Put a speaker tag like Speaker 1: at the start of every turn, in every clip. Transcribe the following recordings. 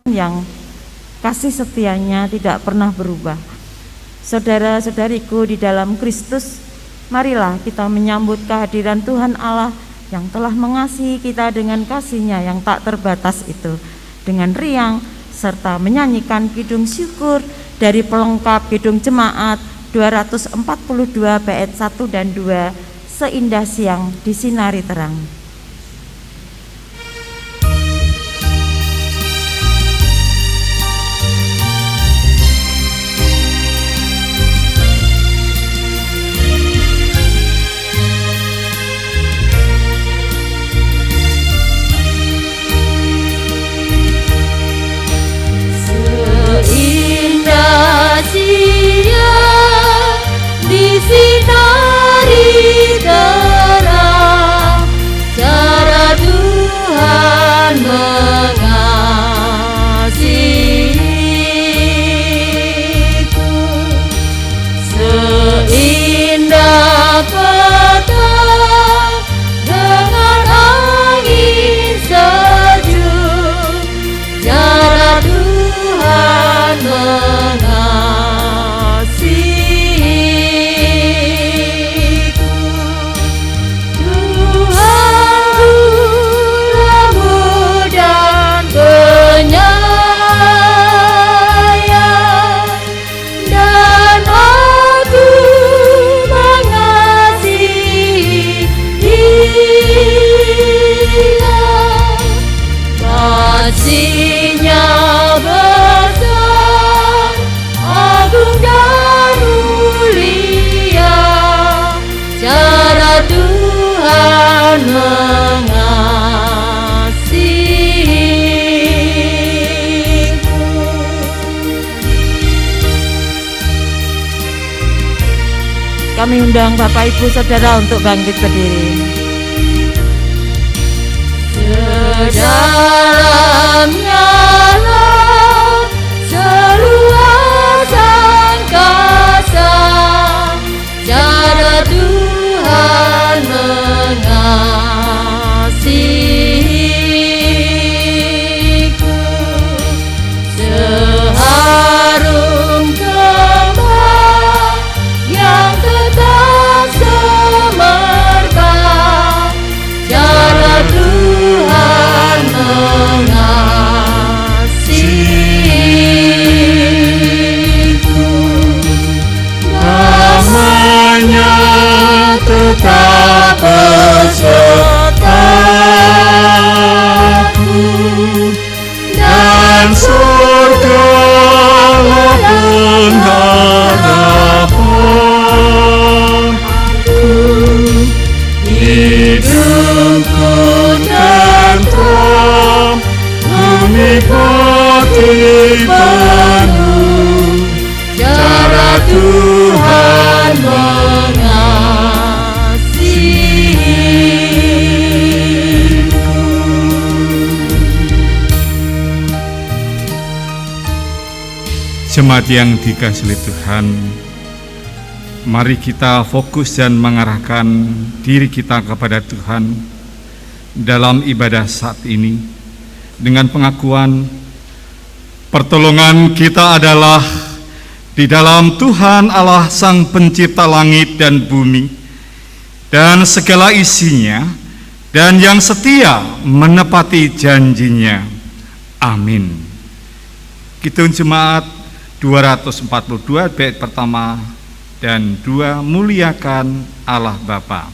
Speaker 1: yang kasih setianya tidak pernah berubah. Saudara-saudariku di dalam Kristus, marilah kita menyambut kehadiran Tuhan Allah yang telah mengasihi kita dengan kasih-Nya yang tak terbatas itu dengan riang, serta menyanyikan kidung syukur dari pelengkap kidung jemaat 242 bait 1 dan 2, seindah siang disinari terang.
Speaker 2: Disinari terang cara Tuhan mengasihiku, seindah petang dengan angin sejuk, cara Tuhan kasih-Nya besar, agung dan mulia, cara Tuhan mengasihiku.
Speaker 1: Kami undang Bapak Ibu Saudara untuk bangkit berdiri.
Speaker 2: Sedalamnya laut, seluas angkasa, cara Tuhan mengasihiku, seharum kembang yang tetap semerbak, cara Tuhan mengasihiku.
Speaker 3: Namanya tetap besertaku, dan surgalah pengharapanku. Hidupku tentram, menikmati penuh, cara Tuhan mengasihiku.
Speaker 4: Jemaat yang dikasihi Tuhan, mari kita fokus dan mengarahkan diri kita kepada Tuhan dalam ibadah saat ini dengan pengakuan pertolongan kita adalah di dalam Tuhan Allah Sang Pencipta langit dan bumi dan segala isinya, dan yang setia menepati janjinya. Amin. Kidung Jemaat 242 bait pertama dan 2, muliakan Allah Bapa.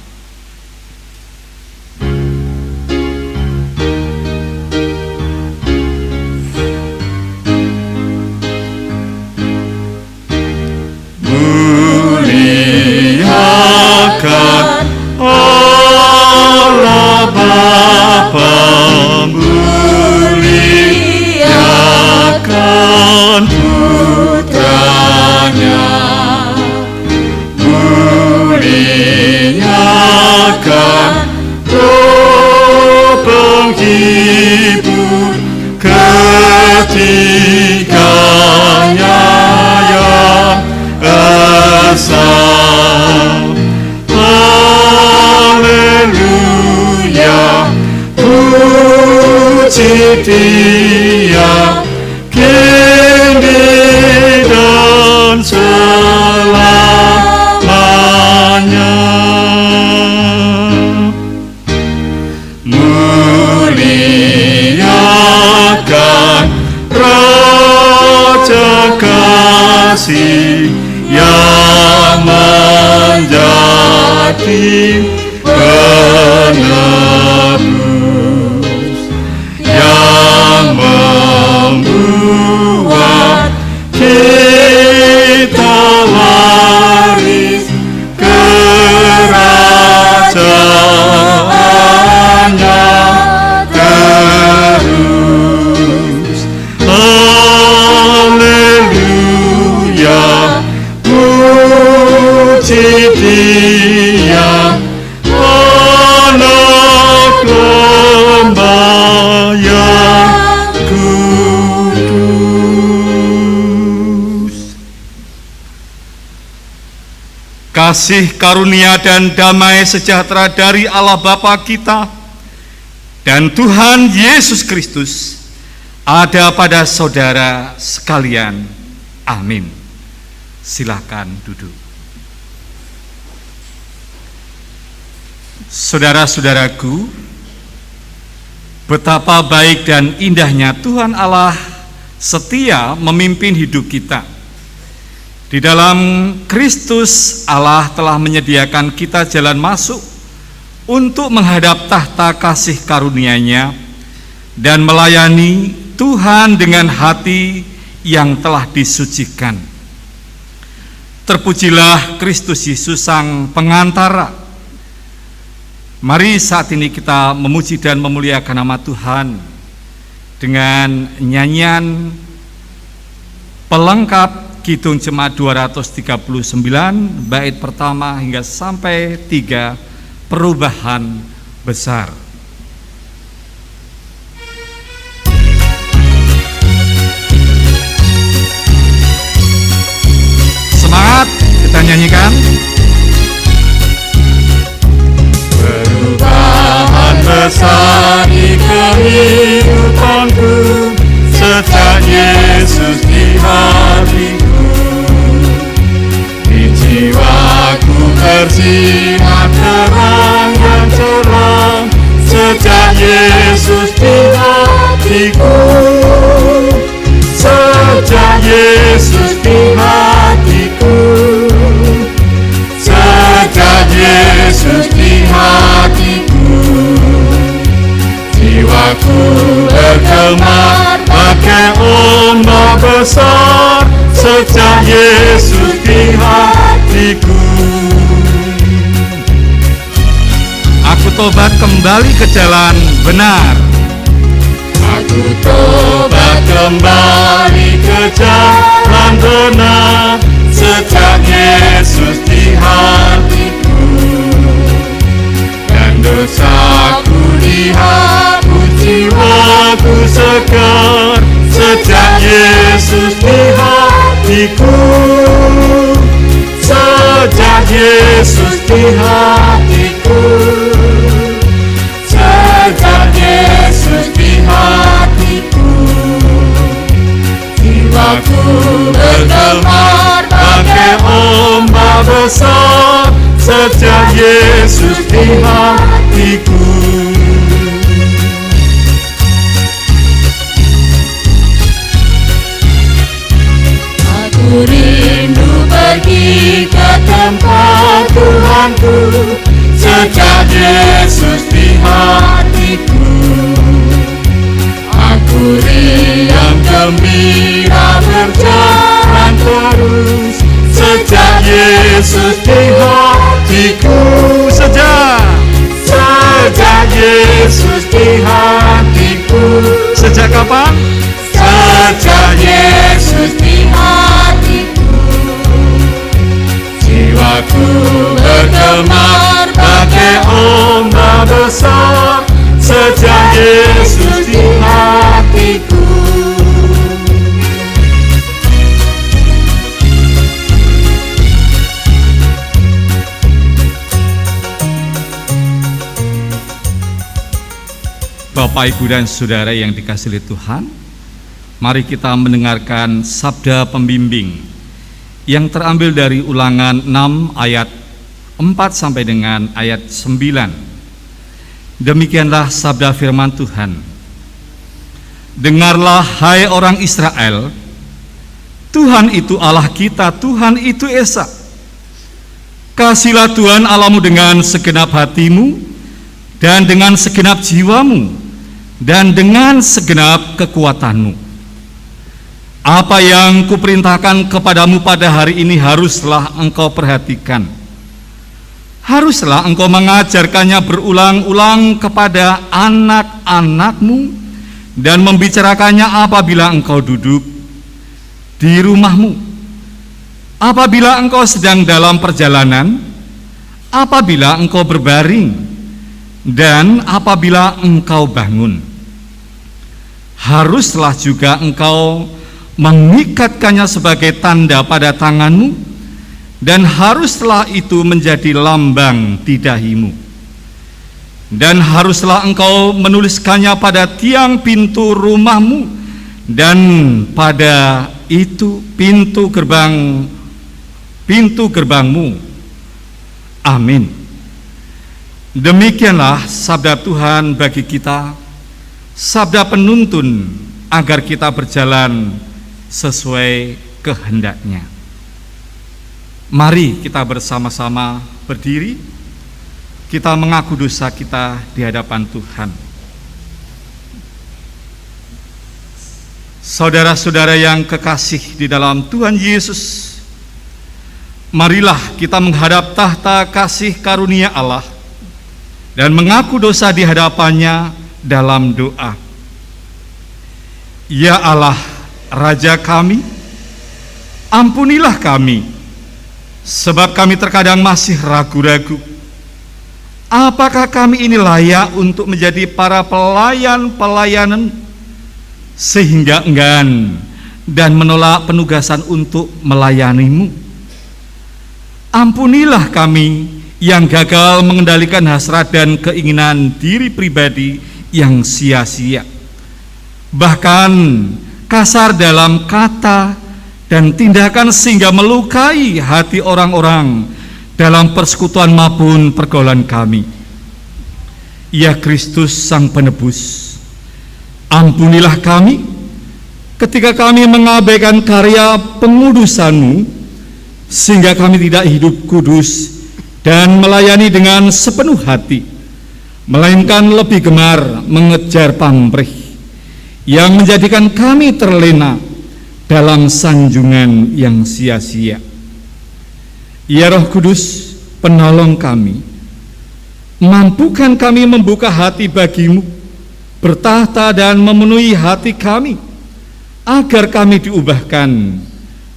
Speaker 3: Muliakan Allah Bapa, muliakan Putranya, muliakan Roh penghibur ketiganya yang esa. Haleluya, puji puji Dia kini dan selamanya. Muliakan Raja kasih yang menjadi penebus, yang membuat kita waris kerajaannya terus. Haleluya, puji Dia, Anak Domba yang kudus. Kasih karunia dan damai sejahtera dari Allah Bapa kita dan Tuhan Yesus Kristus ada pada saudara sekalian. Amin. Silakan duduk. Saudara-saudaraku, betapa baik dan indahnya Tuhan Allah setia memimpin hidup kita. Di dalam Kristus, Allah telah menyediakan kita jalan masuk untuk menghadap tahta kasih karunia-Nya dan melayani Tuhan dengan hati yang telah disucikan. Terpujilah Kristus Yesus Sang Pengantara. Mari saat ini kita memuji dan memuliakan nama Tuhan dengan nyanyian pelengkap Kidung Jemaat 239 bait pertama hingga sampai 3, perubahan besar. Semangat, kita nyanyikan.
Speaker 2: Perubahan besar di kehidupanku sejak Yesus di hatiku. Di jiwaku bersinar terang yang cerah sejak Yesus di hatiku. Sejak Yesus di hatiku. Sejak Yesus di hatiku. Jiwaku bergemar bagai ombak besar sejak Yesus di hatiku.
Speaker 4: Aku tobat kembali ke jalan benar.
Speaker 2: Aku tobat kembali ke jalan benar sejak Yesus di hatiku. Dan dosaku dihapus, jiwaku segar sejak Yesus di hatiku. Sejak Yesus di hatiku. Sejak Yesus di hatiku. Jiwaku bergemar bagai ombak besar sejak Yesus di hatiku. Aku rindu pergi ke tempat Tuhanku sejak Yesus di hatiku. Aku riang gembira berjalan terus sejak Yesus di hatiku. Sejak Yesus di hatiku.
Speaker 4: Sejak kapan?
Speaker 2: Sejak Yesus di hatiku. Jiwaku bergemar bagai ombak besar sejak Yesus di hatiku.
Speaker 3: Bapak, Ibu, dan Saudara yang dikasihi Tuhan, mari kita mendengarkan sabda pembimbing yang terambil dari Ulangan 6 ayat 4 sampai dengan ayat 9. Demikianlah sabda firman Tuhan. Dengarlah hai orang Israel, Tuhan itu Allah kita, Tuhan itu Esa. Kasihlah Tuhan Allahmu dengan segenap hatimu, dan dengan segenap jiwamu, dan dengan segenap kekuatanmu. Apa yang kuperintahkan kepadamu pada hari ini haruslah engkau perhatikan. Haruslah engkau mengajarkannya berulang-ulang kepada anak-anakmu, dan membicarakannya apabila engkau duduk di rumahmu, apabila engkau sedang dalam perjalanan, apabila engkau berbaring, dan apabila engkau bangun. Haruslah juga engkau mengikatkannya sebagai tanda pada tanganmu, dan haruslah itu menjadi lambang di dahimu. Dan haruslah engkau menuliskannya pada tiang pintu rumahmu, dan pada itu pintu gerbangmu. Amin. Demikianlah sabda Tuhan bagi kita, sabda penuntun agar kita berjalan sesuai kehendaknya. Mari kita bersama-sama berdiri, kita mengaku dosa kita di hadapan Tuhan. Saudara-saudara yang kekasih di dalam Tuhan Yesus, marilah kita menghadap tahta kasih karunia Allah dan mengaku dosa di hadapannya dalam doa. Ya Allah, Raja kami, ampunilah kami, sebab kami terkadang masih ragu-ragu. Apakah kami ini layak untuk menjadi para pelayan-pelayanan, sehingga enggan dan menolak penugasan untuk melayanimu? Ampunilah kami yang gagal mengendalikan hasrat dan keinginan diri pribadi yang sia-sia, bahkan kasar dalam kata dan tindakan sehingga melukai hati orang-orang dalam persekutuan maupun pergaulan kami. Ya Kristus Sang Penebus, ampunilah kami ketika kami mengabaikan karya pengudusan-Mu, sehingga kami tidak hidup kudus dan melayani dengan sepenuh hati, melainkan lebih gemar mengejar pamrih yang menjadikan kami terlena dalam sanjungan yang sia-sia. Ya Roh Kudus, penolong kami, mampukan kami membuka hati bagi-Mu, bertahta dan memenuhi hati kami, agar kami diubahkan,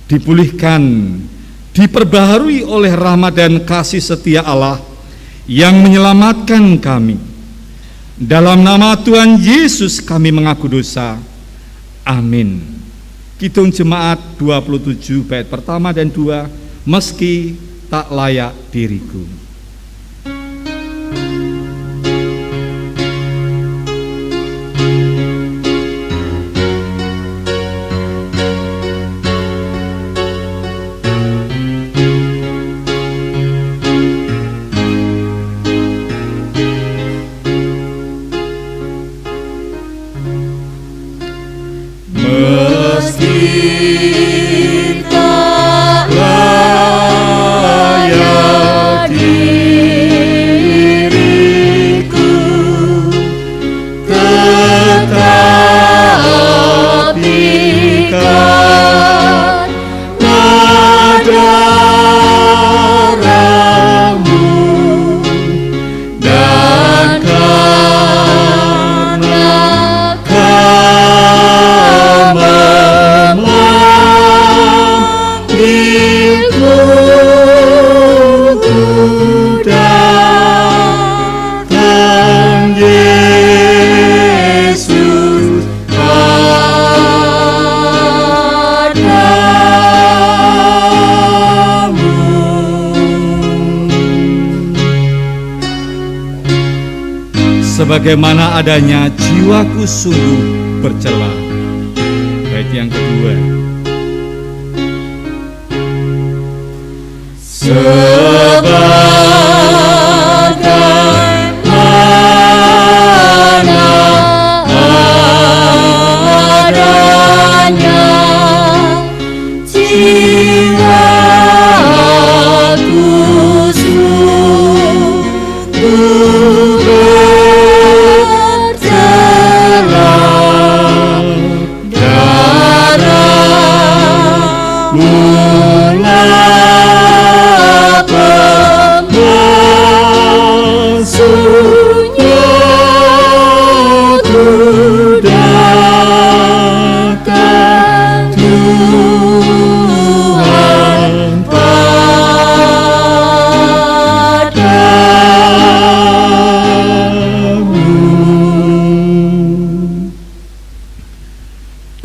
Speaker 3: dipulihkan, diperbaharui oleh rahmat dan kasih setia Allah yang menyelamatkan kami. Dalam nama Tuhan Yesus kami mengaku dosa. Amin. Kidung Jemaat 27 bait pertama dan 2, meski tak layak diriku.
Speaker 2: Meski tak layak diriku,
Speaker 4: sebagaimana adanya jiwaku sungguh bercela. Bait yang kedua.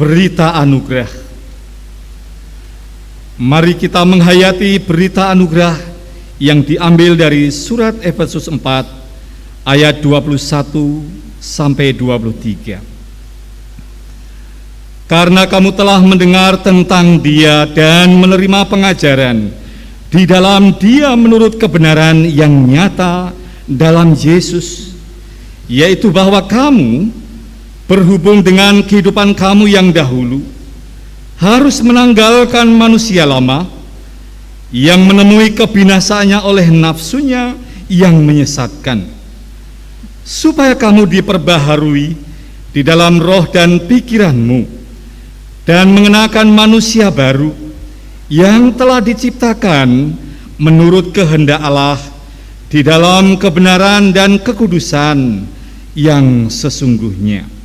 Speaker 4: Berita anugerah. Mari kita menghayati berita anugerah yang diambil dari surat Efesus 4 ayat 21 sampai 23. Karena kamu telah mendengar tentang Dia dan menerima pengajaran di dalam Dia menurut kebenaran yang nyata dalam Yesus, yaitu bahwa kamu berhubung dengan kehidupan kamu yang dahulu harus menanggalkan manusia lama yang menemui kebinasaannya oleh nafsunya yang menyesatkan, supaya kamu diperbaharui di dalam roh dan pikiranmu dan mengenakan manusia baru yang telah diciptakan menurut kehendak Allah di dalam kebenaran dan kekudusan yang sesungguhnya.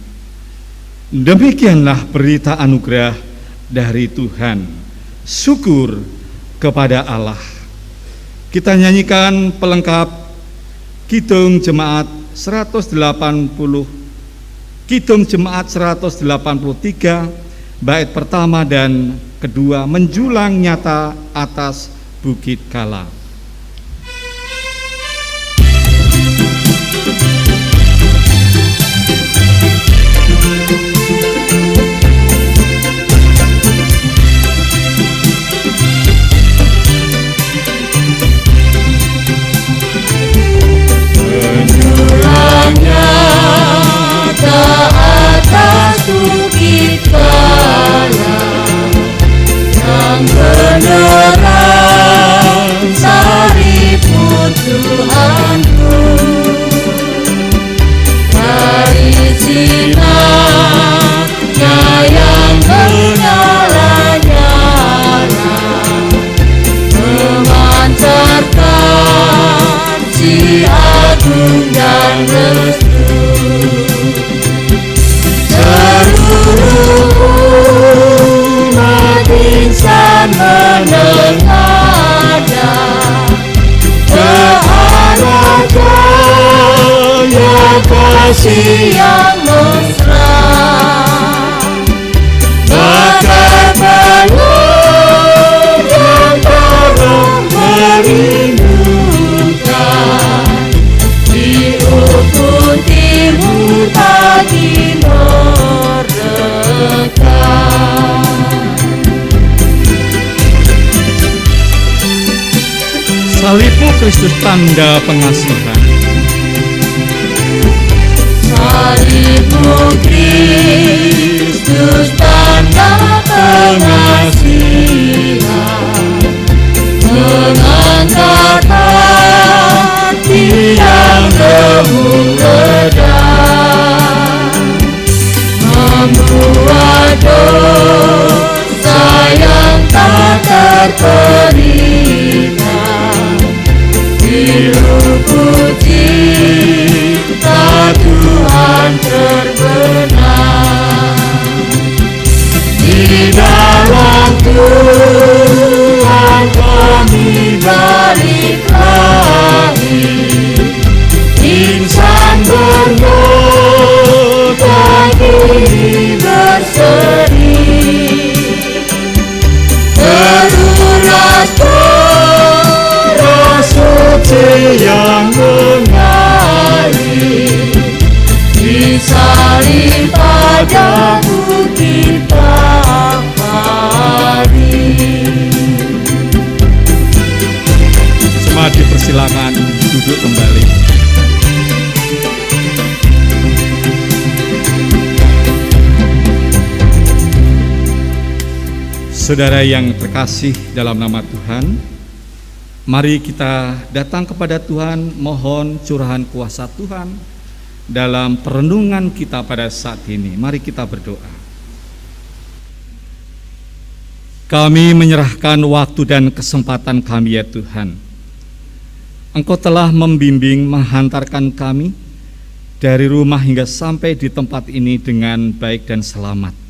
Speaker 4: Demikianlah berita anugerah dari Tuhan. Syukur kepada Allah. Kita nyanyikan pelengkap Kidung Jemaat 180, Kidung Jemaat 183, bait pertama dan kedua, menjulang nyata atas Bukit Kala.
Speaker 2: Bukit Kala yang beneran saripun Tuhanku, dari sinarnya yang menyala-nyala memancarkan si agung dan restu. Umat insan menengadah ke arah jaya kasih yang mesra, bagai belur yang terang merindukan di ufuk timur pagi
Speaker 4: Salibmu Kristus tanda pengasihan.
Speaker 2: Salibmu Kristus tanda pengasihan, mengangkat hati yang remuk redam, membuat dosa yang tak terperintah diluput salib padamu kita mari.
Speaker 3: Jemaat dipersilakan duduk kembali. Saudara yang terkasih dalam nama Tuhan, mari kita datang kepada Tuhan, mohon curahan kuasa Tuhan dalam perenungan kita pada saat ini. Mari kita berdoa. Kami menyerahkan waktu dan kesempatan kami ya Tuhan. Engkau telah membimbing, menghantarkan kami dari rumah hingga sampai di tempat ini dengan baik dan selamat.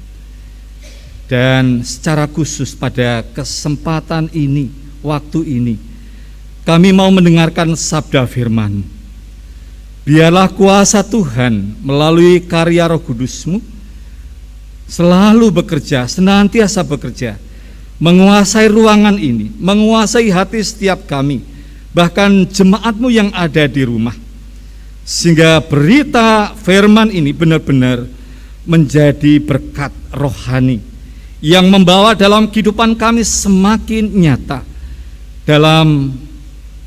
Speaker 3: Dan secara khusus pada kesempatan ini, waktu ini, kami mau mendengarkan sabda firman. Biarlah kuasa Tuhan melalui karya Roh Kudus-Mu selalu bekerja, senantiasa bekerja, menguasai ruangan ini, menguasai hati setiap kami, bahkan jemaat-Mu yang ada di rumah. Sehingga berita firman ini benar-benar menjadi berkat rohani yang membawa dalam kehidupan kami semakin nyata dalam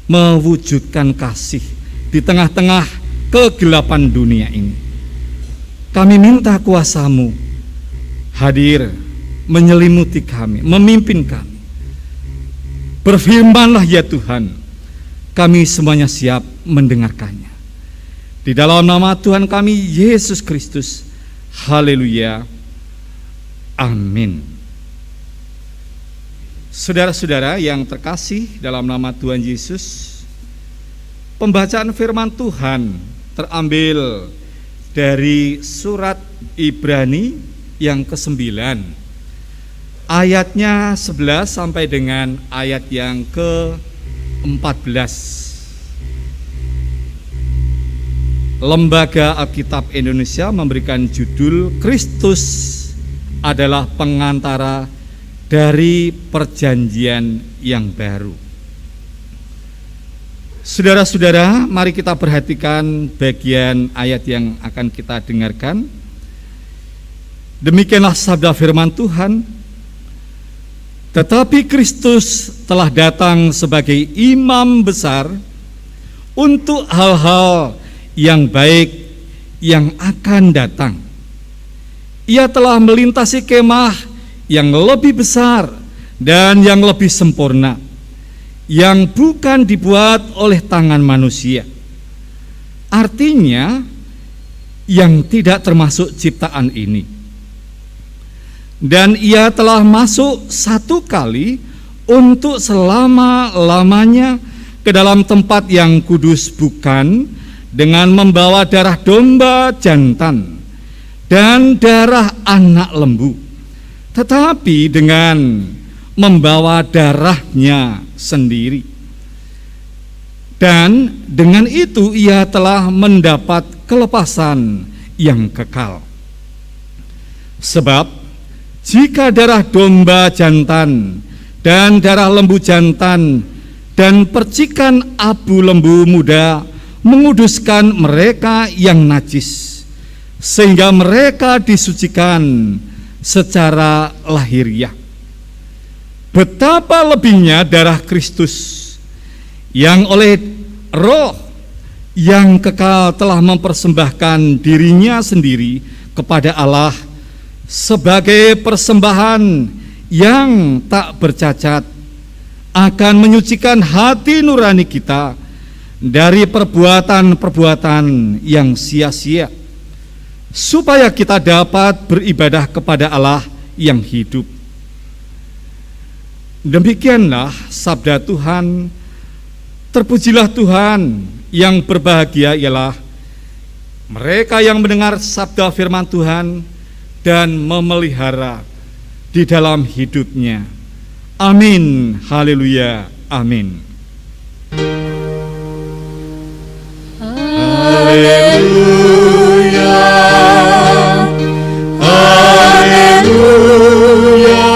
Speaker 3: mewujudkan kasih di tengah-tengah kegelapan dunia ini. Kami minta kuasa-Mu hadir, menyelimuti kami, memimpin kami. Berfirmanlah ya Tuhan, kami semuanya siap mendengarkannya. Di dalam nama Tuhan kami Yesus Kristus, haleluya, amin. Saudara-saudara yang terkasih dalam nama Tuhan Yesus, pembacaan firman Tuhan terambil dari surat Ibrani yang ke-9, ayatnya 11 sampai dengan ayat yang ke-14. Lembaga Alkitab Indonesia memberikan judul Kristus adalah pengantara dari perjanjian yang baru. Saudara-saudara, mari kita perhatikan bagian ayat yang akan kita dengarkan. Demikianlah sabda firman Tuhan. Tetapi Kristus telah datang sebagai imam besar untuk hal-hal yang baik yang akan datang. Ia telah melintasi kemah yang lebih besar dan yang lebih sempurna, yang bukan dibuat oleh tangan manusia. Artinya, yang tidak termasuk ciptaan ini. Dan ia telah masuk satu kali untuk selama-lamanya ke dalam tempat yang kudus, bukan dengan membawa darah domba jantan dan darah anak lembu, tetapi dengan membawa darahnya sendiri. Dan dengan itu ia telah mendapat kelepasan yang kekal. Sebab jika darah domba jantan dan darah lembu jantan dan percikan abu lembu muda menguduskan mereka yang najis, sehingga mereka disucikan secara lahiriah, betapa lebihnya darah Kristus yang oleh Roh yang kekal telah mempersembahkan dirinya sendiri kepada Allah sebagai persembahan yang tak bercacat, akan menyucikan hati nurani kita dari perbuatan-perbuatan yang sia-sia, supaya kita dapat beribadah kepada Allah yang hidup. Demikianlah sabda Tuhan. Terpujilah Tuhan. Yang berbahagia ialah mereka yang mendengar sabda firman Tuhan dan memelihara di dalam hidupnya. Amin. Haleluya. Amin.
Speaker 2: Haleluya, haleluya, haleluya.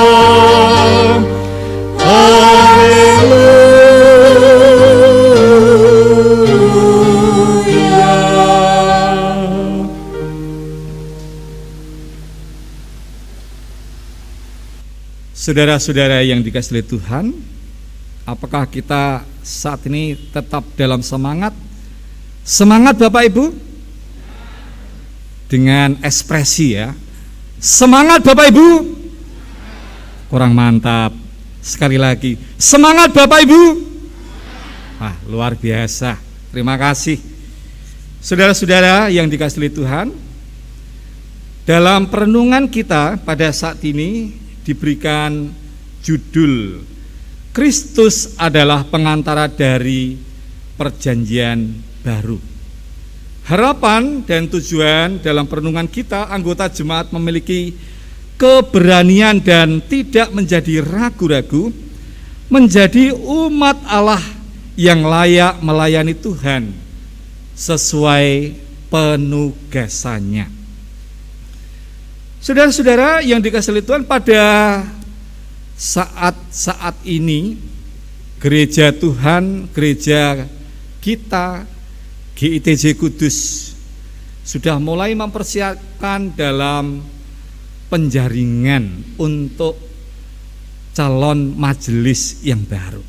Speaker 3: Saudara-saudara yang dikasihi oleh Tuhan, apakah kita saat ini tetap dalam semangat? Semangat Bapak Ibu? Dengan ekspresi ya. Semangat Bapak Ibu? Kurang mantap. Sekali lagi, semangat Bapak Ibu? Wah, luar biasa. Terima kasih. Saudara-saudara yang dikasihi oleh Tuhan, dalam perenungan kita pada saat ini diberikan judul Kristus adalah pengantara dari perjanjian baru. Harapan dan tujuan dalam perenungan kita, anggota jemaat memiliki keberanian dan tidak menjadi ragu-ragu menjadi umat Allah yang layak melayani Tuhan sesuai penugasannya. Saudara-saudara yang dikasihi Tuhan, pada saat-saat ini gereja Tuhan, gereja kita GITJ Kudus sudah mulai mempersiapkan dalam penjaringan untuk calon majelis yang baru.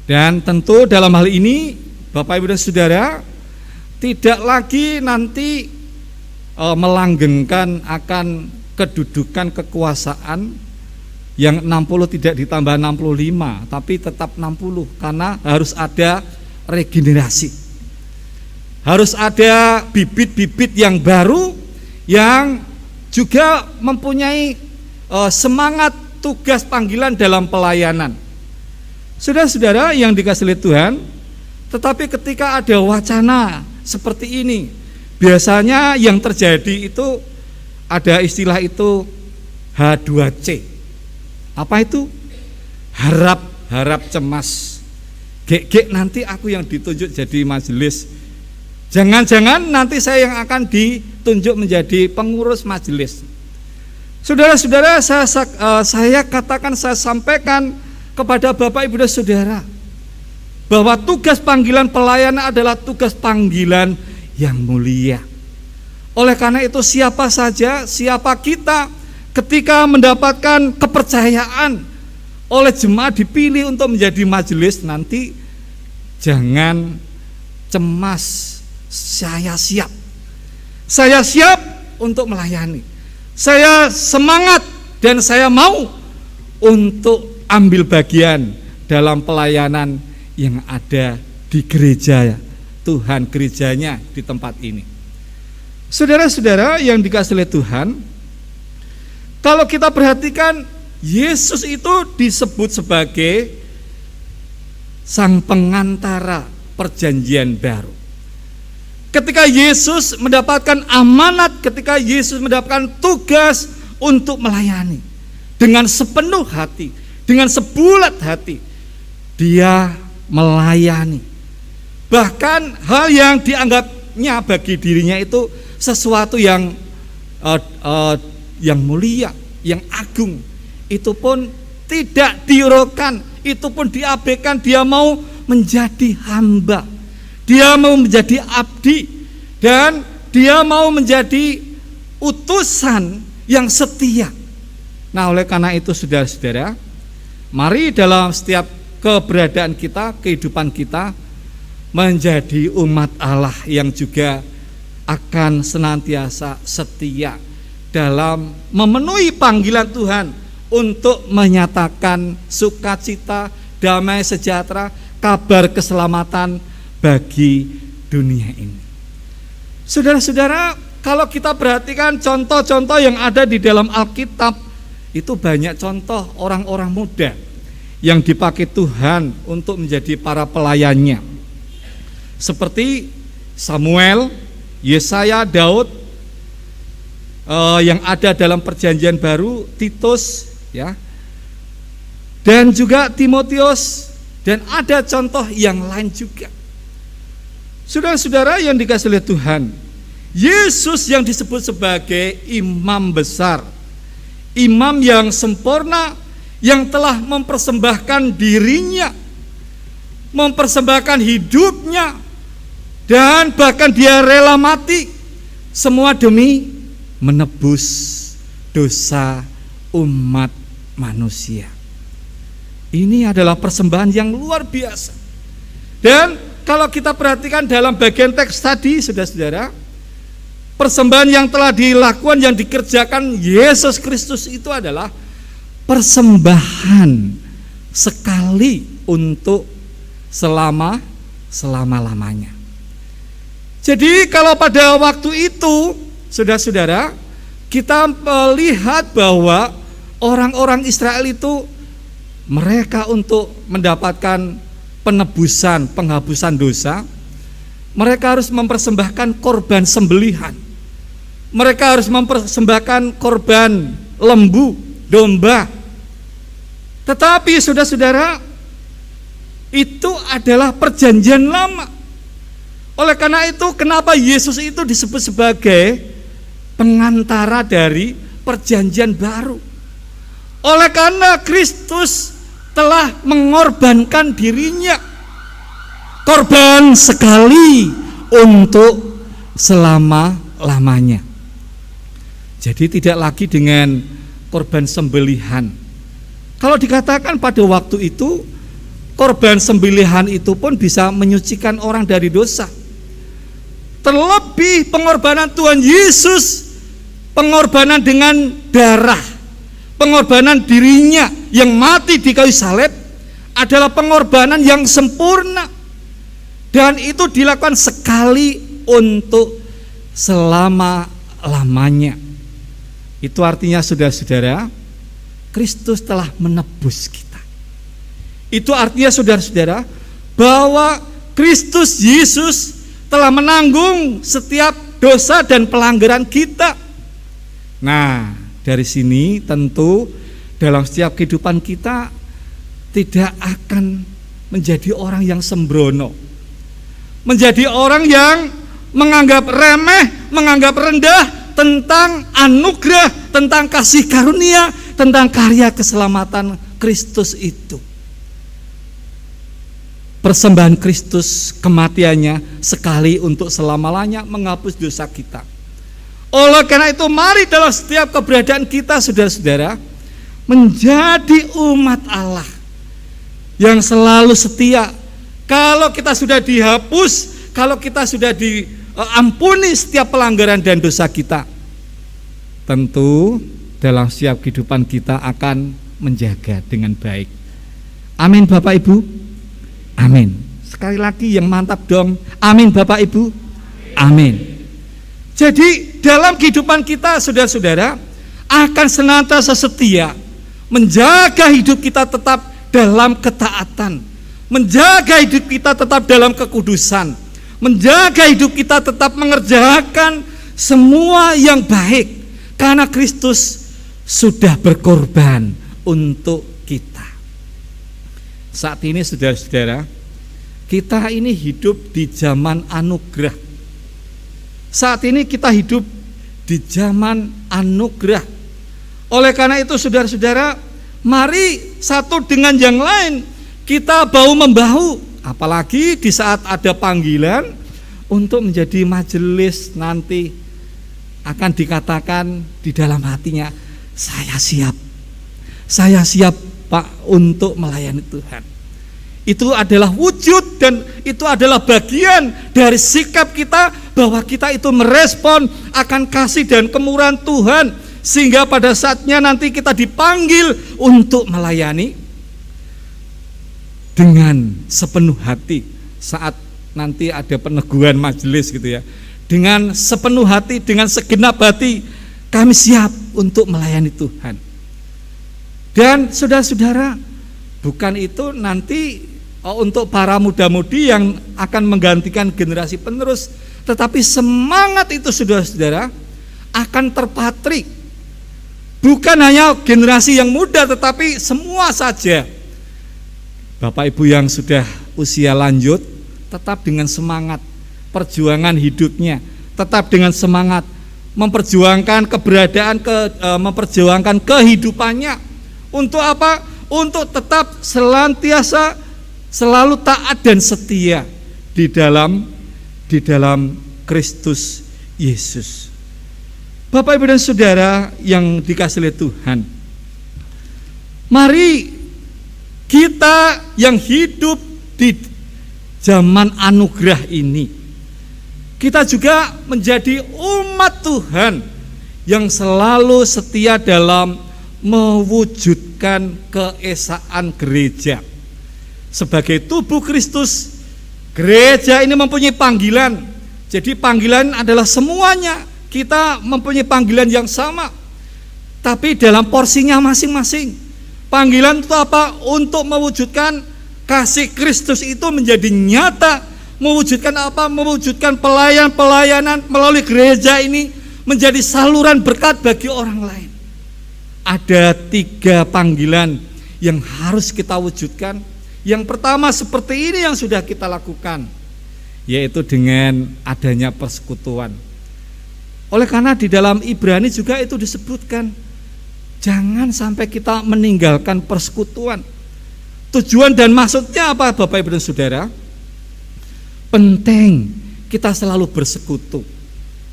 Speaker 3: Dan tentu dalam hal ini Bapak Ibu dan Saudara tidak lagi nanti melanggengkan akan kedudukan kekuasaan yang 60 tidak ditambah 65 tapi tetap 60, karena harus ada regenerasi, harus ada bibit-bibit yang baru yang juga mempunyai semangat tugas panggilan dalam pelayanan. Saudara-saudara yang dikasihi Tuhan, tetapi ketika ada wacana seperti ini, biasanya yang terjadi itu ada istilah itu H2C. Apa itu? Harap cemas. Gek nanti aku yang ditunjuk jadi majelis. Jangan-jangan nanti saya yang akan ditunjuk menjadi pengurus majelis. Saudara-saudara, saya katakan, saya sampaikan kepada Bapak Ibu dan Saudara bahwa tugas panggilan pelayanan adalah tugas panggilan yang mulia. Oleh karena itu siapa kita ketika mendapatkan kepercayaan oleh jemaat dipilih untuk menjadi majelis, nanti jangan cemas. Saya siap untuk melayani, saya semangat dan saya mau untuk ambil bagian dalam pelayanan yang ada di gereja Tuhan, gerejanya di tempat ini. Saudara-saudara yang dikasihi oleh Tuhan, kalau kita perhatikan, Yesus itu disebut sebagai sang pengantara perjanjian baru. Ketika Yesus mendapatkan amanat, ketika Yesus mendapatkan tugas untuk melayani dengan sepenuh hati, dengan sebulat hati, dia melayani. Bahkan hal yang dianggapnya bagi dirinya itu sesuatu yang mulia, yang agung, itu pun tidak dihiraukan, itu pun diabaikan. Dia mau menjadi hamba, dia mau menjadi abdi, dan dia mau menjadi utusan yang setia. Nah, oleh karena itu saudara-saudara, mari dalam setiap keberadaan kita, kehidupan kita, menjadi umat Allah yang juga akan senantiasa setia dalam memenuhi panggilan Tuhan untuk menyatakan sukacita, damai sejahtera, kabar keselamatan bagi dunia ini. Saudara-saudara, kalau kita perhatikan contoh-contoh yang ada di dalam Alkitab, itu banyak contoh orang-orang muda yang dipakai Tuhan untuk menjadi para pelayannya, seperti Samuel, Yesaya, Daud, yang ada dalam perjanjian baru, Titus, ya, dan juga Timotius, dan ada contoh yang lain juga. Saudara-saudara yang dikasihi oleh Tuhan, Yesus yang disebut sebagai imam besar, imam yang sempurna, yang telah mempersembahkan dirinya, mempersembahkan hidupnya, dan bahkan dia rela mati, semua demi menebus dosa umat manusia. Ini adalah persembahan yang luar biasa. Dan kalau kita perhatikan dalam bagian teks tadi, saudara-saudara, persembahan yang telah dilakukan, yang dikerjakan Yesus Kristus itu adalah persembahan sekali untuk selama-lamanya. Jadi kalau pada waktu itu, saudara-saudara, kita melihat bahwa orang-orang Israel itu mereka untuk mendapatkan penebusan, penghapusan dosa, mereka harus mempersembahkan korban sembelihan. Mereka harus mempersembahkan korban lembu, domba. Tetapi saudara-saudara, itu adalah perjanjian lama. Oleh karena itu, kenapa Yesus itu disebut sebagai pengantara dari perjanjian baru? Oleh karena Kristus telah mengorbankan dirinya, korban sekali untuk selama-lamanya. Jadi tidak lagi dengan korban sembelihan. Kalau dikatakan pada waktu itu, korban sembelihan itu pun bisa menyucikan orang dari dosa. Terlebih pengorbanan Tuhan Yesus, pengorbanan dengan darah, pengorbanan dirinya yang mati di kayu salib adalah pengorbanan yang sempurna, dan itu dilakukan sekali untuk selama-lamanya. Itu artinya saudara-saudara, Kristus telah menebus kita. Itu artinya saudara-saudara, bahwa Kristus Yesus telah menanggung setiap dosa dan pelanggaran kita. Nah, dari sini tentu dalam setiap kehidupan kita tidak akan menjadi orang yang sembrono, menjadi orang yang menganggap remeh, menganggap rendah tentang anugerah, tentang kasih karunia, tentang karya keselamatan Kristus itu. Persembahan Kristus, kematiannya sekali untuk selama-lamanya menghapus dosa kita. Oleh karena itu, mari dalam setiap keberadaan kita, saudara-saudara, menjadi umat Allah yang selalu setia. Kalau kita sudah dihapus, kalau kita sudah diampuni setiap pelanggaran dan dosa kita, tentu dalam setiap kehidupan kita akan menjaga dengan baik. Amin Bapak Ibu. Amin. Sekali lagi yang mantap dong. Amin Bapak Ibu. Amin. Jadi dalam kehidupan kita, saudara-saudara, akan senantiasa setia, menjaga hidup kita tetap dalam ketaatan, menjaga hidup kita tetap dalam kekudusan, menjaga hidup kita tetap mengerjakan semua yang baik, karena Kristus sudah berkorban untuk kita. Saat ini saudara-saudara, kita ini hidup di zaman anugerah. Saat ini kita hidup di zaman anugerah. Oleh karena itu saudara-saudara, mari satu dengan yang lain kita bahu-membahu, apalagi di saat ada panggilan untuk menjadi majelis nanti akan dikatakan di dalam hatinya, saya siap Pak untuk melayani Tuhan. Itu adalah wujud dan itu adalah bagian dari sikap kita, bahwa kita itu merespon akan kasih dan kemurahan Tuhan, sehingga pada saatnya nanti kita dipanggil untuk melayani dengan sepenuh hati. Saat nanti ada peneguhan majelis gitu ya, dengan sepenuh hati, dengan segenap hati kami siap untuk melayani Tuhan. Dan saudara-saudara, bukan itu nanti untuk para muda-mudi yang akan menggantikan generasi penerus, tetapi semangat itu saudara-saudara akan terpatrik. Bukan hanya generasi yang muda, tetapi semua saja. Bapak Ibu yang sudah usia lanjut, tetap dengan semangat perjuangan hidupnya, tetap dengan semangat memperjuangkan keberadaan, memperjuangkan kehidupannya. Untuk apa? Untuk tetap senantiasa selalu taat dan setia di dalam Kristus Yesus. Bapak Ibu dan Saudara yang dikasihi oleh Tuhan, Mari kita yang hidup di zaman anugerah ini, kita juga menjadi umat Tuhan yang selalu setia dalam mewujudkan keesaan gereja. Sebagai tubuh Kristus, gereja ini mempunyai panggilan. Jadi panggilan adalah semuanya. Kita mempunyai panggilan yang sama, tapi dalam porsinya masing-masing. Panggilan itu apa? Untuk mewujudkan kasih Kristus itu menjadi nyata. Mewujudkan apa? Mewujudkan pelayanan melalui gereja ini menjadi saluran berkat bagi orang lain. Ada 3 panggilan yang harus kita wujudkan. Yang pertama seperti ini yang sudah kita lakukan, yaitu dengan adanya persekutuan. Oleh karena di dalam Ibrani juga itu disebutkan, jangan sampai kita meninggalkan persekutuan. Tujuan dan maksudnya apa Bapak Ibu dan Saudara? Penting kita selalu bersekutu.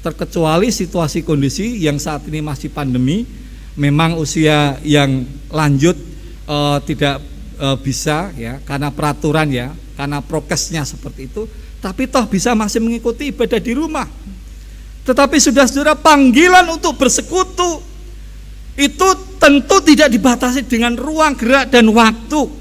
Speaker 3: Terkecuali situasi kondisi yang saat ini masih pandemi, memang usia yang lanjut tidak bisa ya, karena peraturan ya, karena prokesnya seperti itu, tapi toh bisa masih mengikuti ibadah di rumah. Tetapi saudara-saudara, panggilan untuk bersekutu itu tentu tidak dibatasi dengan ruang gerak dan waktu.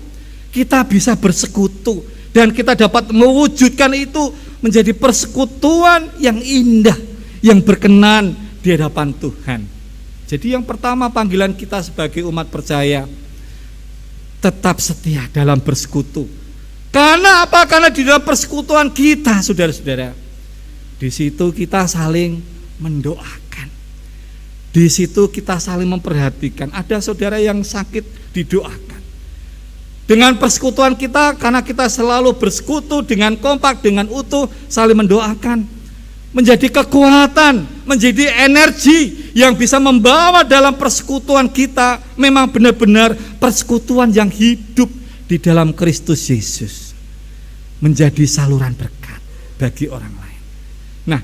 Speaker 3: Kita bisa bersekutu dan kita dapat mewujudkan itu menjadi persekutuan yang indah, yang berkenan di hadapan Tuhan. Jadi yang pertama panggilan kita sebagai umat percaya, tetap setia dalam bersekutu. Karena apa? Karena di dalam persekutuan kita, saudara-saudara, di situ kita saling mendoakan. Di situ kita saling memperhatikan. Ada saudara yang sakit, didoakan. Dengan persekutuan kita, karena kita selalu bersekutu dengan kompak, dengan utuh, saling mendoakan, menjadi kekuatan, menjadi energi yang bisa membawa dalam persekutuan kita memang benar-benar persekutuan yang hidup di dalam Kristus Yesus, menjadi saluran berkat bagi orang lain. Nah,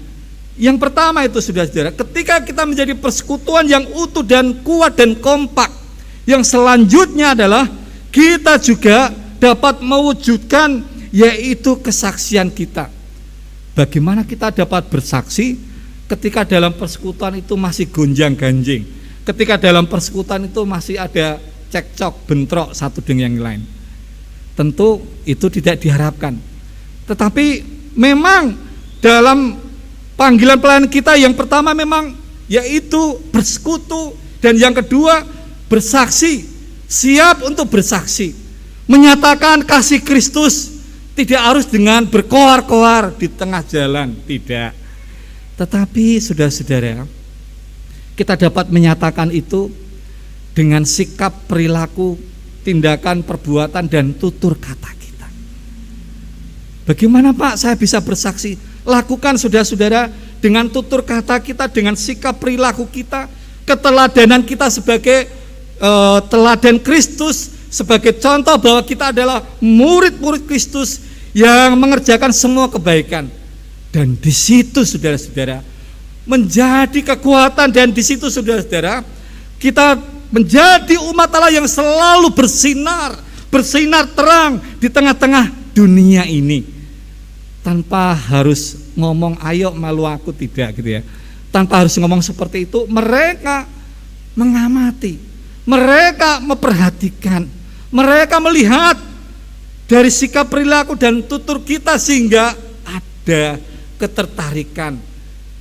Speaker 3: yang pertama itu saudara-saudara, ketika kita menjadi persekutuan yang utuh dan kuat dan kompak, yang selanjutnya adalah kita juga dapat mewujudkan yaitu kesaksian kita. Bagaimana kita dapat bersaksi ketika dalam persekutuan itu masih gonjang-ganjing, ketika dalam persekutuan itu masih ada cekcok, bentrok satu dengan yang lain. Tentu itu tidak diharapkan. Tetapi memang dalam panggilan pelayanan kita yang pertama memang yaitu bersekutu, dan yang kedua bersaksi, siap untuk bersaksi, menyatakan kasih Kristus. Tidak harus dengan berkoar-koar di tengah jalan, tidak. Tetapi saudara-saudara, kita dapat menyatakan itu dengan sikap, perilaku, tindakan, perbuatan, dan tutur kata kita. Bagaimana Pak saya bisa bersaksi? Lakukan saudara-saudara dengan tutur kata kita, dengan sikap perilaku kita, keteladanan kita sebagai teladan Kristus, sebagai contoh bahwa kita adalah murid-murid Kristus yang mengerjakan semua kebaikan. Dan di situ saudara-saudara menjadi kekuatan, dan di situ saudara-saudara kita menjadi umat Allah yang selalu bersinar terang di tengah-tengah dunia ini, tanpa harus ngomong ayo malu aku, tidak gitu ya. Tanpa harus ngomong seperti itu, mereka mengamati, mereka memperhatikan, mereka melihat dari sikap perilaku dan tutur kita sehingga ada ketertarikan.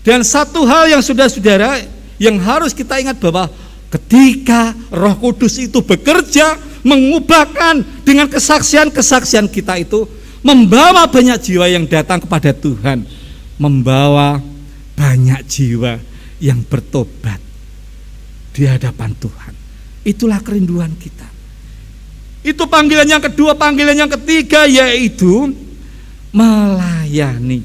Speaker 3: Dan satu hal yang saudara-saudara yang harus kita ingat, bahwa ketika Roh Kudus itu bekerja mengubahkan dengan kesaksian-kesaksian kita itu, membawa banyak jiwa yang datang kepada Tuhan, membawa banyak jiwa yang bertobat di hadapan Tuhan. Itulah kerinduan kita. Itu panggilan yang kedua. Panggilan yang ketiga yaitu melayani.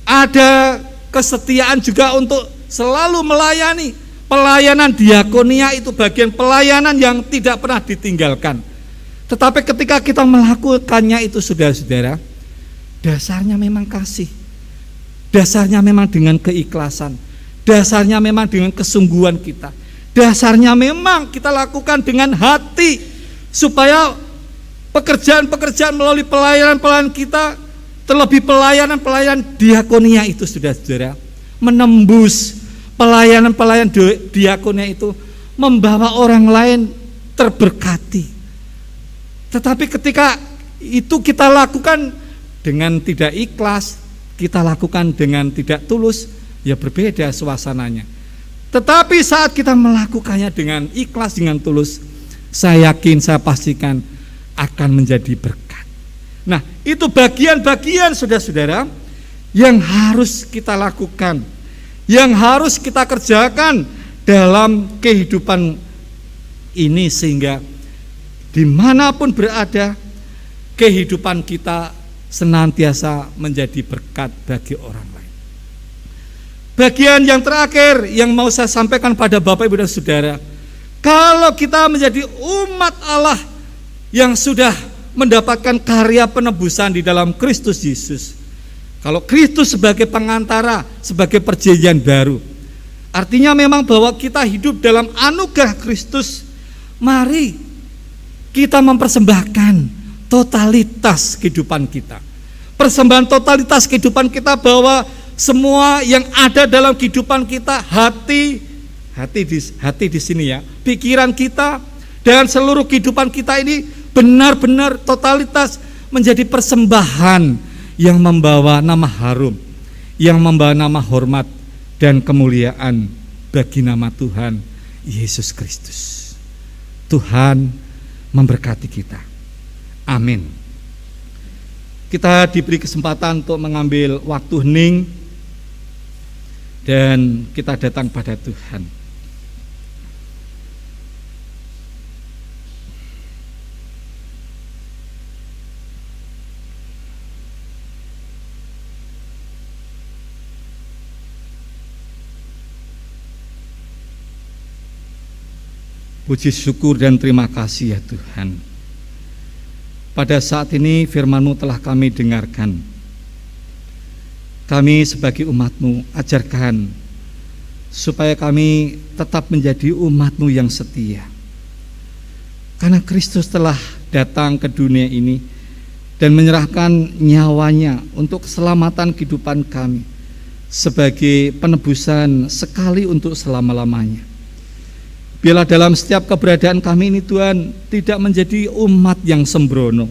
Speaker 3: Ada kesetiaan juga untuk selalu melayani. Pelayanan diakonia itu bagian pelayanan yang tidak pernah ditinggalkan. Tetapi ketika kita melakukannya itu saudara-saudara, dasarnya memang kasih, dasarnya memang dengan keikhlasan, dasarnya memang dengan kesungguhan kita, Dasarnya memang kita lakukan dengan hati, supaya pekerjaan-pekerjaan melalui pelayanan-pelayanan kita, terlebih pelayanan-pelayanan diakonia itu, saudara-saudara, menembus pelayanan-pelayanan diakonia itu, membawa orang lain terberkati. Tetapi ketika itu kita lakukan dengan tidak ikhlas, kita lakukan dengan tidak tulus, ya berbeda suasananya. Tetapi saat kita melakukannya dengan ikhlas, dengan tulus, saya yakin, saya pastikan akan menjadi berkat. Nah, itu bagian-bagian, saudara-saudara, yang harus kita lakukan, yang harus kita kerjakan dalam kehidupan ini, sehingga dimanapun berada, kehidupan kita senantiasa menjadi berkat bagi orang lain. Bagian yang terakhir yang mau saya sampaikan pada Bapak, Ibu, dan Saudara, kalau kita menjadi umat Allah yang sudah mendapatkan karya penebusan di dalam Kristus Yesus, kalau Kristus sebagai pengantara, sebagai perjanjian baru, artinya memang bahwa kita hidup dalam anugerah Kristus. Mari kita mempersembahkan totalitas kehidupan kita. Persembahan totalitas kehidupan kita, bahwa semua yang ada dalam kehidupan kita, hati di sini ya, pikiran kita dan seluruh kehidupan kita ini benar-benar totalitas menjadi persembahan yang membawa nama harum, yang membawa nama hormat dan kemuliaan bagi nama Tuhan Yesus Kristus. Tuhan memberkati kita. Amin. Kita diberi kesempatan untuk mengambil waktu hening dan kita datang pada Tuhan. Puji syukur dan terima kasih ya Tuhan. Pada saat ini firman-Mu telah kami dengarkan. Kami sebagai umat-Mu, ajarkan supaya kami tetap menjadi umat-Mu yang setia. Karena Kristus telah datang ke dunia ini dan menyerahkan nyawanya untuk keselamatan kehidupan kami, sebagai penebusan sekali untuk selama-lamanya. Biarlah dalam setiap keberadaan kami ini Tuhan, tidak menjadi umat yang sembrono,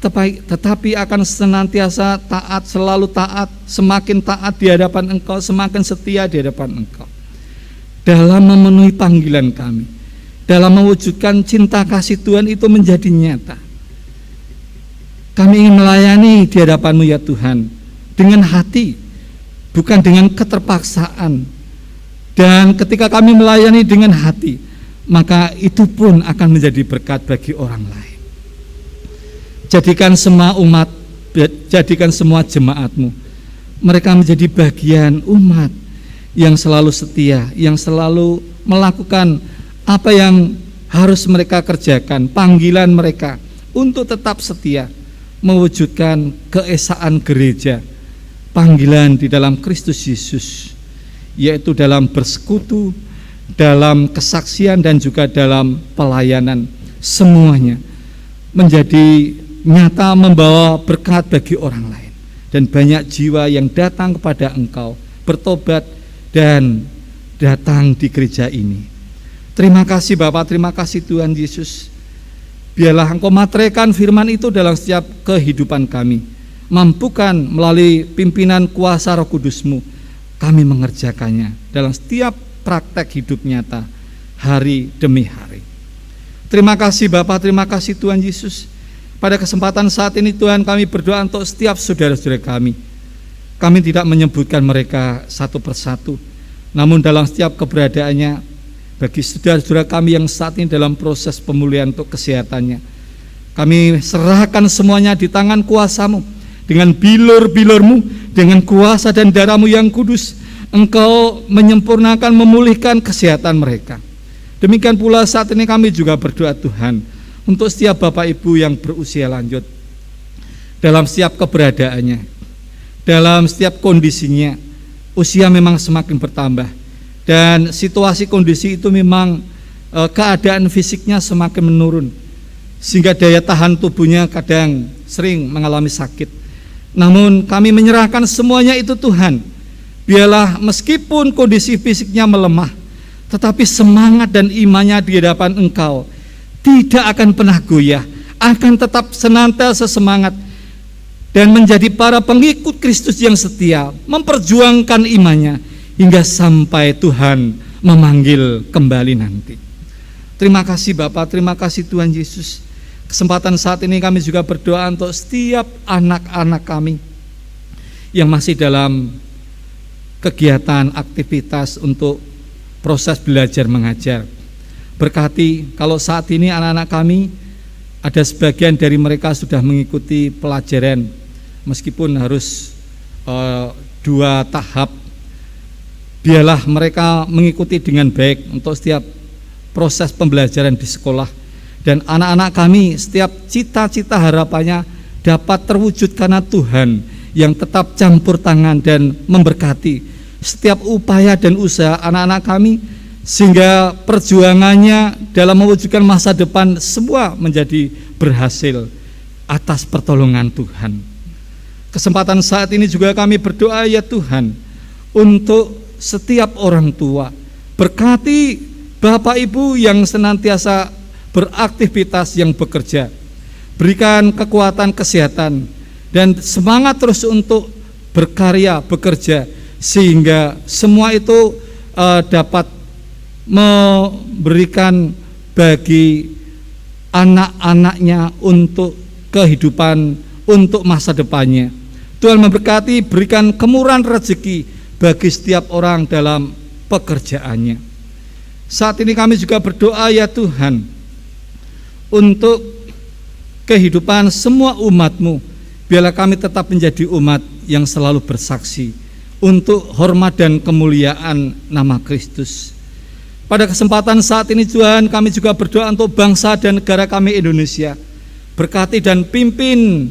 Speaker 3: tetapi akan senantiasa taat, selalu taat, semakin taat di hadapan Engkau, semakin setia di hadapan Engkau, dalam memenuhi panggilan kami, dalam mewujudkan cinta kasih Tuhan itu menjadi nyata. Kami ingin melayani di hadapan-Mu ya Tuhan, dengan hati, bukan dengan keterpaksaan. Dan ketika kami melayani dengan hati, maka itu pun akan menjadi berkat bagi orang lain. Jadikan semua umat, jadikan semua jemaat-Mu, mereka menjadi bagian umat yang selalu setia, yang selalu melakukan apa yang harus mereka kerjakan, panggilan mereka untuk tetap setia, mewujudkan keesaan gereja, panggilan di dalam Kristus Yesus, yaitu dalam bersekutu, dalam kesaksian, dan juga dalam pelayanan. Semuanya menjadi nyata, membawa berkat bagi orang lain, dan banyak jiwa yang datang kepada Engkau, bertobat dan datang di gereja ini. Terima kasih Bapa, terima kasih Tuhan Yesus. Biarlah Engkau materaikan firman itu dalam setiap kehidupan kami, mampukan melalui pimpinan kuasa Roh Kudus-Mu kami mengerjakannya dalam setiap praktek hidup nyata, hari demi hari. Terima kasih Bapa, terima kasih Tuhan Yesus. Pada kesempatan saat ini Tuhan, kami berdoa untuk setiap saudara-saudara kami. Kami tidak menyebutkan mereka satu persatu, namun dalam setiap keberadaannya, bagi saudara-saudara kami yang saat ini dalam proses pemulihan untuk kesehatannya, kami serahkan semuanya di tangan kuasa-Mu. Dengan bilur-bilur-Mu, dengan kuasa dan darah-Mu yang kudus, Engkau menyempurnakan, memulihkan kesehatan mereka. Demikian pula saat ini kami juga berdoa Tuhan, untuk setiap Bapak Ibu yang berusia lanjut, dalam setiap keberadaannya, dalam setiap kondisinya, usia memang semakin bertambah,
Speaker 5: dan situasi kondisi itu memang keadaan fisiknya semakin menurun, sehingga daya tahan tubuhnya kadang sering mengalami sakit. Namun kami menyerahkan semuanya itu Tuhan. Biarlah meskipun kondisi fisiknya melemah, tetapi semangat dan imannya di hadapan Engkau tidak akan pernah goyah, akan tetap senantiasa semangat dan menjadi para pengikut Kristus yang setia, memperjuangkan imannya hingga sampai Tuhan memanggil kembali nanti. Terima kasih Bapak, terima kasih Tuhan Yesus. Kesempatan saat ini kami juga berdoa untuk setiap anak-anak kami yang masih dalam kegiatan aktivitas untuk proses belajar mengajar. Berkati kalau saat ini anak-anak kami ada sebagian dari mereka sudah mengikuti pelajaran meskipun harus 2 tahap. Biarlah mereka mengikuti dengan baik untuk setiap proses pembelajaran di sekolah, dan anak-anak kami setiap cita-cita harapannya dapat terwujud karena Tuhan yang tetap campur tangan dan memberkati setiap upaya dan usaha anak-anak kami, sehingga perjuangannya dalam mewujudkan masa depan semua menjadi berhasil atas pertolongan Tuhan. Kesempatan saat ini juga kami berdoa ya Tuhan untuk setiap orang tua. Berkati Bapak Ibu yang senantiasa beraktivitas, yang bekerja. Berikan kekuatan kesehatan dan semangat terus untuk berkarya, bekerja, sehingga semua itu dapat memberikan bagi anak-anaknya untuk kehidupan, untuk masa depannya. Tuhan memberkati, berikan kemurahan rezeki bagi setiap orang dalam pekerjaannya. Saat ini kami juga berdoa ya Tuhan untuk kehidupan semua umat-Mu. Biarlah kami tetap menjadi umat yang selalu bersaksi untuk hormat dan kemuliaan nama Kristus. Pada kesempatan saat ini Tuhan, kami juga berdoa untuk bangsa dan negara kami Indonesia. Berkati dan pimpin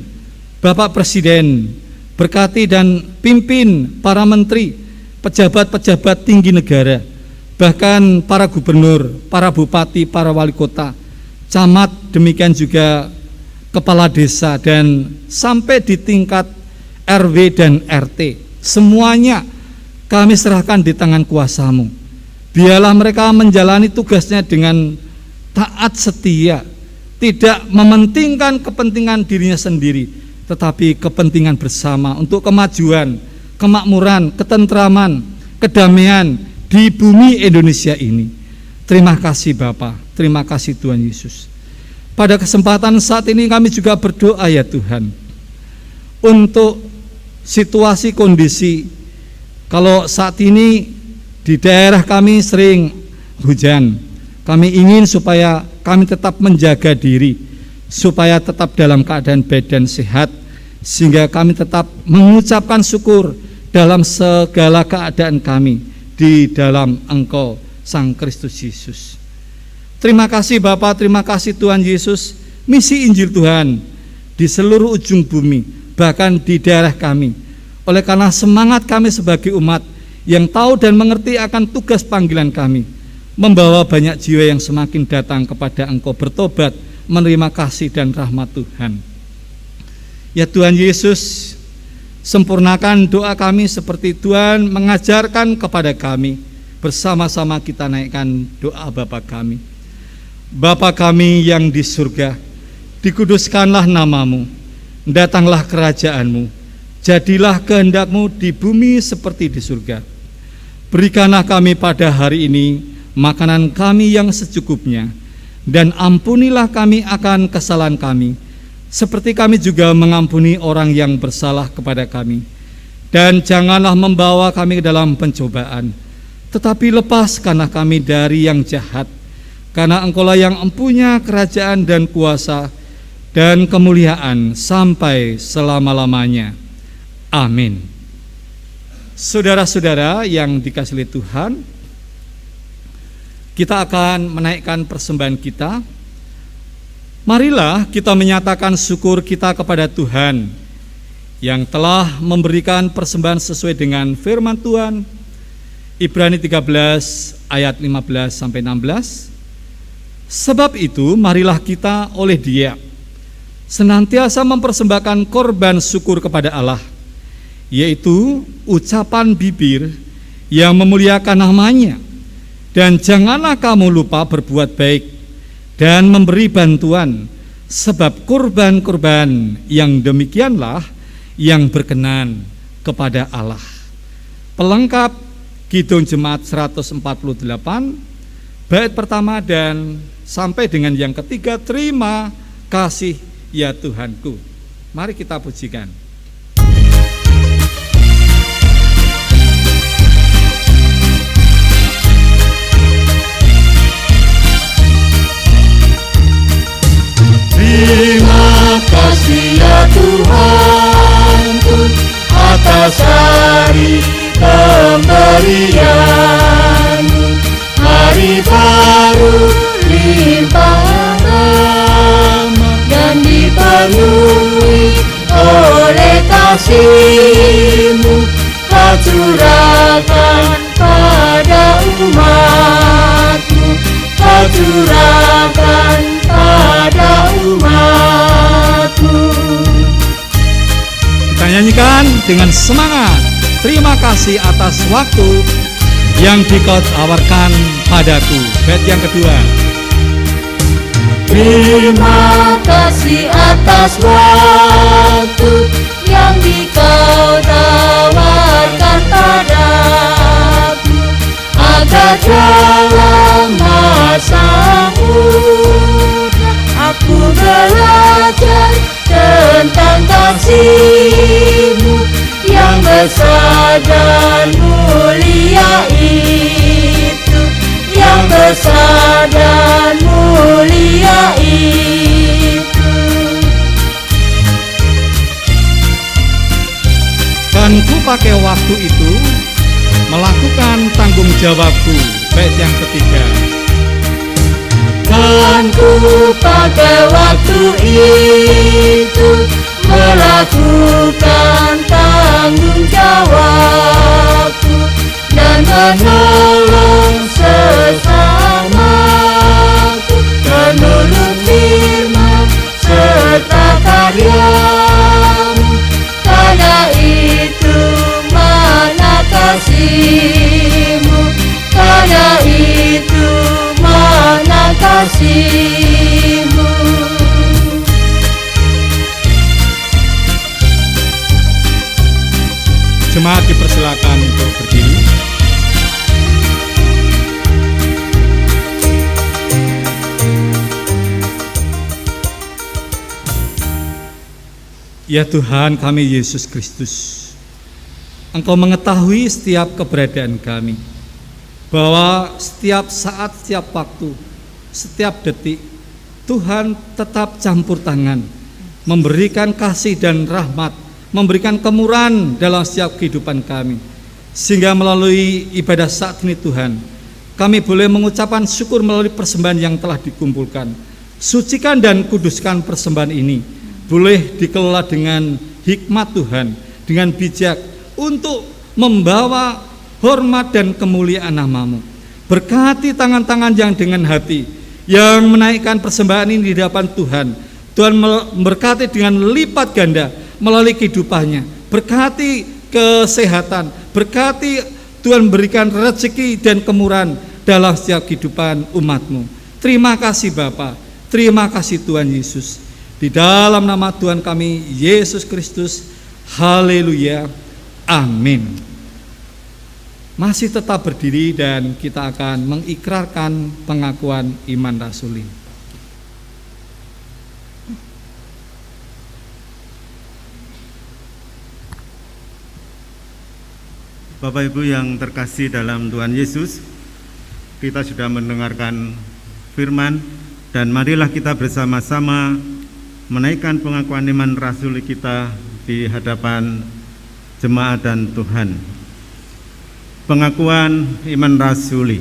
Speaker 5: Bapak Presiden, berkati dan pimpin para menteri, pejabat-pejabat tinggi negara, bahkan para gubernur, para bupati, para wali kota, camat, demikian juga kepala desa, dan sampai di tingkat RW dan RT. Semuanya kami serahkan di tangan kuasa-Mu. Biarlah mereka menjalani tugasnya dengan taat setia, tidak mementingkan kepentingan dirinya sendiri, tetapi kepentingan bersama untuk kemajuan, kemakmuran, ketentraman, kedamaian di bumi Indonesia ini. Terima kasih Bapa, terima kasih Tuhan Yesus. Pada kesempatan saat ini kami juga berdoa ya Tuhan untuk situasi kondisi. Kalau saat ini di daerah kami sering hujan, kami ingin supaya kami tetap menjaga diri, supaya tetap dalam keadaan baik dan sehat, sehingga kami tetap mengucapkan syukur dalam segala keadaan kami di dalam Engkau Sang Kristus Yesus. Terima kasih Bapa, terima kasih Tuhan Yesus. Misi Injil Tuhan di seluruh ujung bumi, bahkan di daerah kami. Oleh karena semangat kami sebagai umat yang tahu dan mengerti akan tugas panggilan kami, membawa banyak jiwa yang semakin datang kepada Engkau bertobat, menerima kasih dan rahmat Tuhan. Ya Tuhan Yesus, sempurnakan doa kami seperti Tuhan mengajarkan kepada kami. Bersama-sama kita naikkan doa Bapa kami. Bapa kami yang di surga, dikuduskanlah nama-Mu, datanglah kerajaan-Mu, jadilah kehendak-Mu di bumi seperti di surga. Berikanlah kami pada hari ini makanan kami yang secukupnya, dan ampunilah kami akan kesalahan kami, seperti kami juga mengampuni orang yang bersalah kepada kami. Dan janganlah membawa kami ke dalam pencobaan, tetapi lepaskanlah kami dari yang jahat, karena Engkaulah yang empunya kerajaan dan kuasa dan kemuliaan sampai selama-lamanya. Amin. Saudara-saudara yang dikasihi oleh Tuhan, kita akan menaikkan persembahan kita. Marilah kita menyatakan syukur kita kepada Tuhan yang telah memberikan persembahan sesuai dengan firman Tuhan Ibrani 13 ayat 15 sampai 16. Sebab itu marilah kita oleh Dia senantiasa mempersembahkan korban syukur kepada Allah, yaitu ucapan bibir yang memuliakan namanya. Dan janganlah kamu lupa berbuat baik dan memberi bantuan, sebab kurban-kurban yang demikianlah yang berkenan kepada Allah. Pelengkap Kidung Jemaat 148, bait pertama dan sampai dengan yang ketiga, terima kasih ya Tuhanku. Mari kita pujikan.
Speaker 2: Terima kasih ya Tuhanku atas hari pemberian-Mu, hari baru limpah rahmat dan dipenuhi oleh kasih-Mu. Kau curahkan pada umat-Mu, Kau curahkan pada umat-Mu.
Speaker 5: Kita nyanyikan dengan semangat. Terima kasih atas waktu yang Dikau tawarkan padaku. Bait yang kedua.
Speaker 2: Terima kasih atas waktu yang Dikau tawarkan padaku, agar dalam masa muda aku belajar tentang kasih-Mu yang besar dan mulia itu, yang besar dan mulia itu.
Speaker 5: Dan ku pakai waktu itu melakukan tanggung jawabku. Bait yang ketiga.
Speaker 2: Dan ku pakai waktu itu melakukan tanggung jawabku dan menolong sesamaku menurut firman serta karya-Mu. Karena itu mana kasih-Mu, karena itu mana kasih-Mu.
Speaker 5: Jemaat dipersilakan untuk berdiri. Ya Tuhan kami Yesus Kristus, Engkau mengetahui setiap keberadaan kami, bahwa setiap saat, setiap waktu, setiap detik Tuhan tetap campur tangan, memberikan kasih dan rahmat, memberikan kemurahan dalam setiap kehidupan kami. Sehingga melalui ibadah saat ini Tuhan, kami boleh mengucapkan syukur melalui persembahan yang telah dikumpulkan. Sucikan dan kuduskan persembahan ini, boleh dikelola dengan hikmat Tuhan, dengan bijak, untuk membawa hormat dan kemuliaan nama-Mu. Berkati tangan-tangan yang dengan hati, yang menaikkan persembahan ini di hadapan Tuhan. Tuhan memberkati dengan lipat ganda melalui kehidupannya. Berkati kesehatan, berkati Tuhan berikan rezeki dan kemurahan dalam setiap kehidupan umat-Mu. Terima kasih Bapa, terima kasih Tuhan Yesus. Di dalam nama Tuhan kami Yesus Kristus, haleluya, amin. Masih tetap berdiri dan kita akan mengikrarkan pengakuan iman rasuli.
Speaker 6: Bapak Ibu yang terkasih dalam Tuhan Yesus, kita sudah mendengarkan firman, dan marilah kita bersama-sama menaikkan pengakuan iman rasuli kita di hadapan jemaat dan Tuhan. Pengakuan iman rasuli.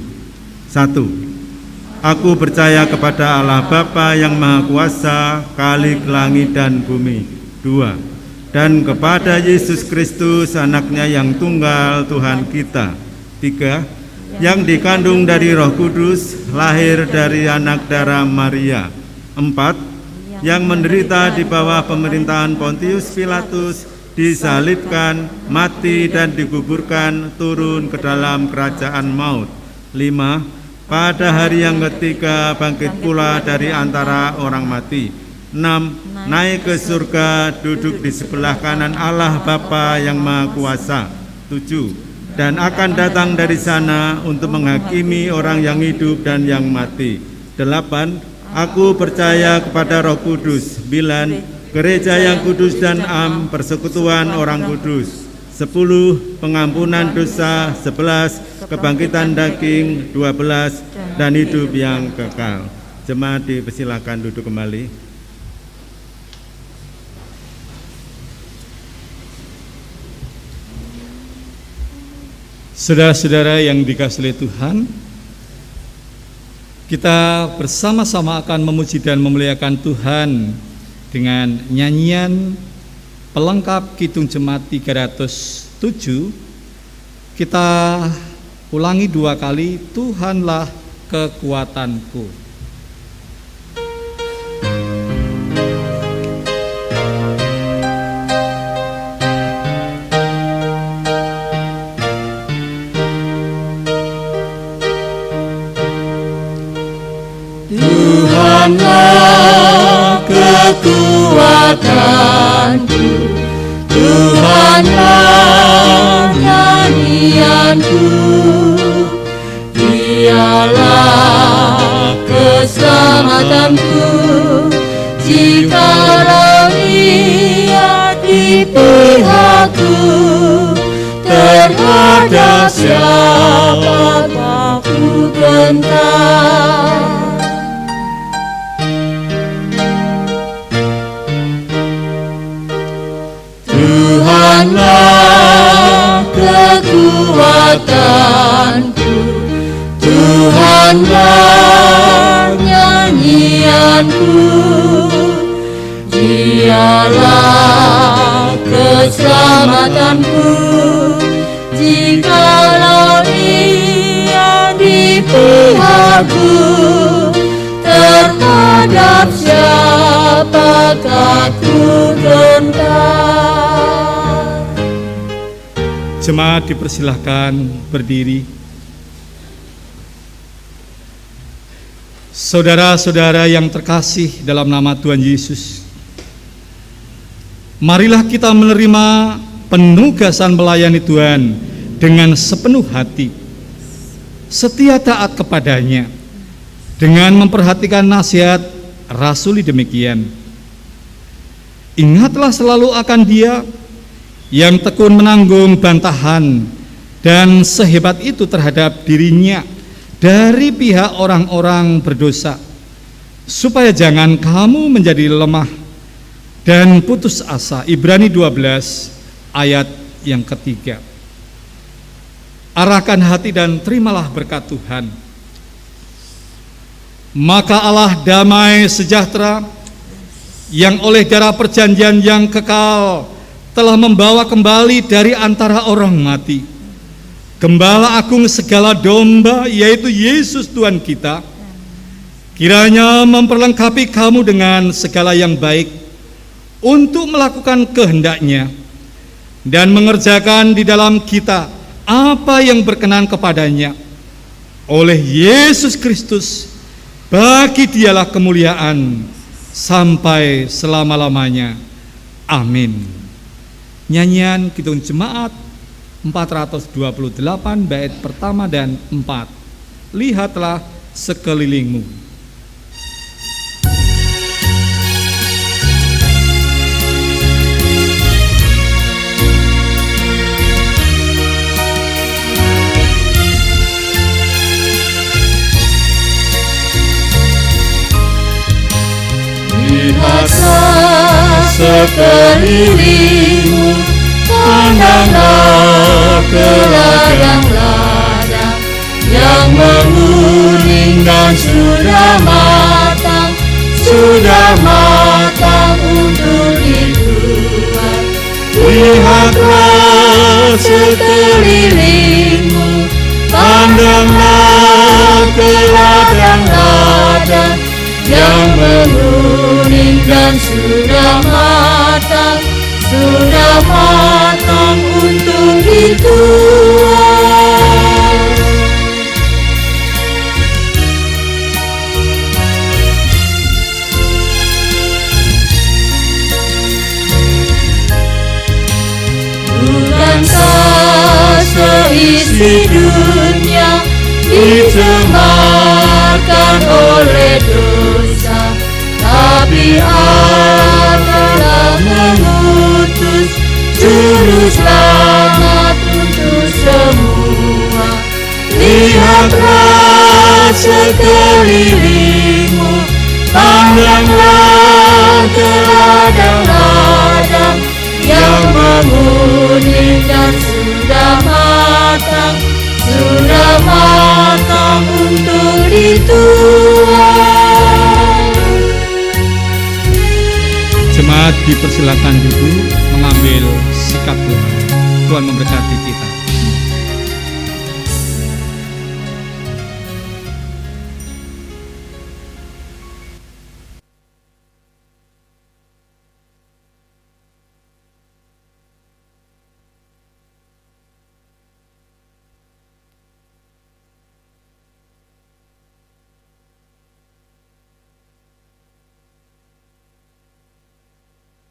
Speaker 6: 1. Aku percaya kepada Allah Bapa yang Maha Kuasa, Khalik langit dan bumi. 2. Dan kepada Yesus Kristus, anaknya yang tunggal Tuhan kita, 3. Yang dikandung dari Roh Kudus, lahir dari anak darah Maria. 4. Yang menderita di bawah pemerintahan Pontius Pilatus, disalibkan, mati dan dikuburkan, turun ke dalam kerajaan maut. 5. Pada hari yang ketiga bangkit pula dari antara orang mati. 6. Naik ke surga, duduk di sebelah kanan Allah Bapa yang Maha Kuasa. 7. Dan akan datang dari sana untuk menghakimi orang yang hidup dan yang mati. 8. Aku percaya kepada Roh Kudus. 9. Gereja yang kudus dan am, persekutuan orang kudus. 10. Pengampunan dosa. 11. Kebangkitan daging. 12. Dan hidup yang kekal. Jemaat dipersilakan duduk kembali.
Speaker 5: Saudara-saudara yang dikasihi oleh Tuhan, kita bersama-sama akan memuji dan memuliakan Tuhan dengan nyanyian pelengkap Kidung Jemaat 307. Kita ulangi 2 kali, Tuhanlah kekuatanku.
Speaker 2: Tuhanlah kekuatanku, Tuhanlah nyanyianku, Dialah keselamatanku, jikalau Dia di pihakku, terhadap siapa aku gentar. Tuhanlah kekuatanku, Tuhanlah nyanyianku, Dialah keselamatanku, jikalau Dia di pihakku, terhadap siapakah ku gentar.
Speaker 5: Jemaat dipersilahkan berdiri. Saudara-saudara yang terkasih dalam nama Tuhan Yesus, marilah kita menerima penugasan melayani Tuhan dengan sepenuh hati, setia taat kepadanya, dengan memperhatikan nasihat rasuli demikian. Ingatlah selalu akan Dia yang tekun menanggung bantahan dan sehebat itu terhadap dirinya dari pihak orang-orang berdosa, supaya jangan kamu menjadi lemah dan putus asa. Ibrani 12 ayat yang ketiga. Arahkan hati dan terimalah berkat Tuhan. Maka Allah damai sejahtera yang oleh darah perjanjian yang kekal telah membawa kembali dari antara orang mati Gembala agung segala domba, yaitu Yesus Tuhan kita, kiranya memperlengkapi kamu dengan segala yang baik untuk melakukan kehendak-Nya dan mengerjakan di dalam kita apa yang berkenan kepadanya. Oleh Yesus Kristus, bagi Dialah kemuliaan sampai selama-lamanya. Amin. Nyanyian Kidung Jemaat 428 bait pertama dan 4. Lihatlah sekelilingmu.
Speaker 2: Lihatlah sekelilingmu, pandanglah ke ladang-ladang yang menguning dan sudah matang untuk dituai. Lihatlah sekelilingmu, kuning dan sudah matang untuk dituai. Bukankah seisi dunia dicemarkan oleh dosa, tapi Allah telah mengutus Juru Selamat untuk semua. Lihatlah sekelilingmu, pandanglah ke ladang-ladang yang menguning dan sudah matang untuk dituai.
Speaker 5: Jemaat dipersilakan duduk mengambil sikap doa. Tuhan memberkati kita.